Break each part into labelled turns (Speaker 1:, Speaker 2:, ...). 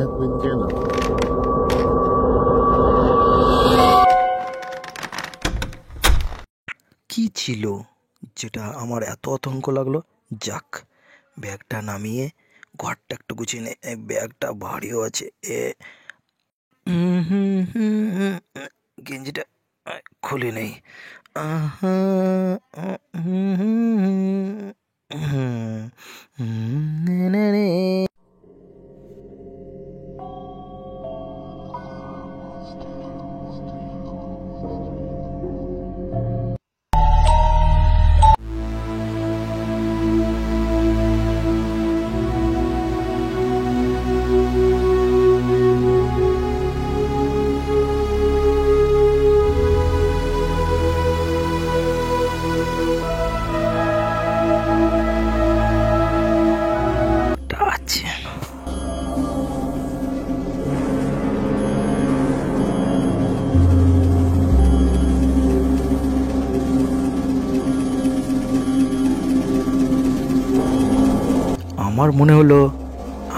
Speaker 1: Edwin
Speaker 2: কি ছিল যেটা আমার এত আতঙ্ক লাগলো? যাক, ব্যাগটা নামিয়ে ঘরটা একটু গুছিয়ে নে। ব্যাগটা ভারীও আছে। গেঞ্জিটা খুলে নেই। আছে আমার মনে হলো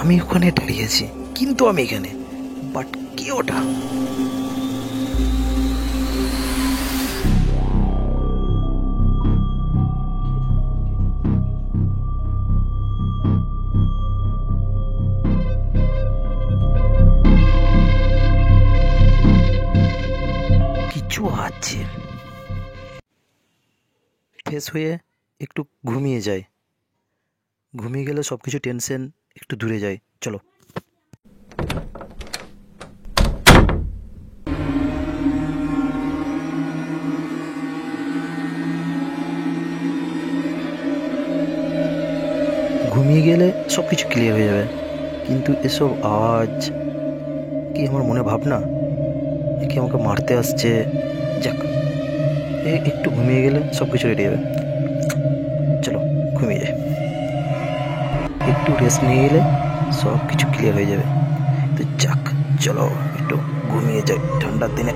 Speaker 2: আমি ওখানে দাঁড়িয়েছি, কিন্তু আমি এখানে। বাট কি ওটা? কিছু আছে। ফ্রেশ হয়ে একটু ঘুমিয়ে যায়। ঘুমিয়ে গেলে সব কিছু টেনশন একটু দূরে যায়। চলো। ঘুমিয়ে গেলে সব কিছু ক্লিয়ার হয়ে যাবে, কিন্তু এসব আওয়াজ কি আমার মনে ভাবনা? কি আমাকে মারতে আসছে? যাক, একটু ঘুমিয়ে গেলে সব কিছু রেডি হবে। চলো ঘুমিয়ে যাই। একটু রেস্ট নিয়ে গেলে সব কিছু ক্লিয়ার হয়ে যাবে। তো যাক, চলো একটু ঘুমিয়ে যাই ঠান্ডার দিনে।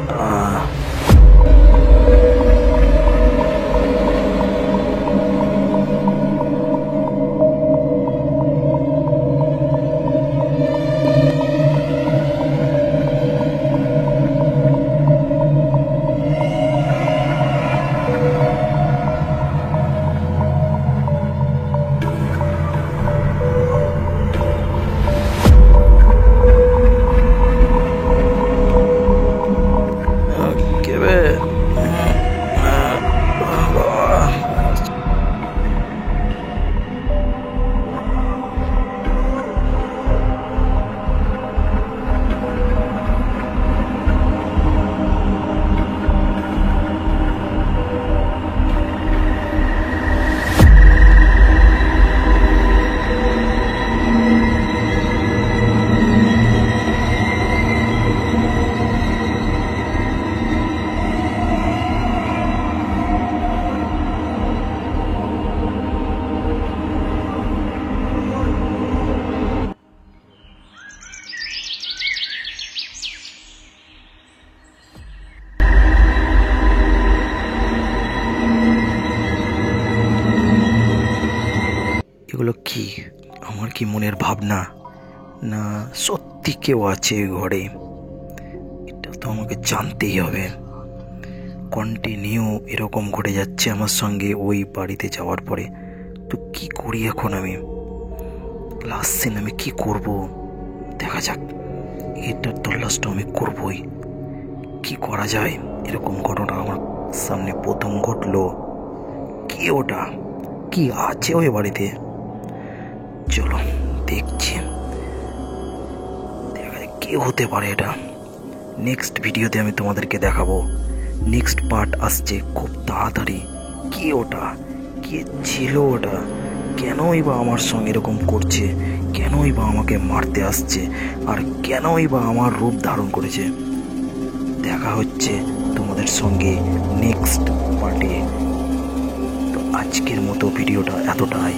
Speaker 2: এগুলো কি? আমার কি মনের ভাবনা, না সত্যি কেউ আছে ঘরে? এটা তো আমাকে জানতেই হবে। কন্টিনিউ এরকম ঘটে যাচ্ছে আমার সঙ্গে ওই বাড়িতে যাওয়ার পরে। তো কি করি এখন আমি? লাস্ট সিন আমি কি করব? দেখা যাক। এটার তল্লাশটা আমি করবই। কি করা যায়? এরকম ঘটনা আমার সামনে প্রথম ঘটলো। কি ওটা? কি আছে ওই বাড়িতে? চলো দেখছি, দেখা যাক কি হতে পারে এটা। নেক্সট ভিডিওতে আমি তোমাদেরকে দেখাবো। নেক্সট পার্ট আসছে খুব তাড়াতাড়ি। কি ওটা? কে ছিল ওটা? কেনই বা আমার সঙ্গে এরকম করছে? কেনই বা আমাকে মারতে আসছে? আর কেনই বা আমার রূপ ধারণ করেছে? দেখা হচ্ছে তোমাদের সঙ্গে নেক্সট পার্টে। তো আজকের মতো ভিডিওটা এতটাই।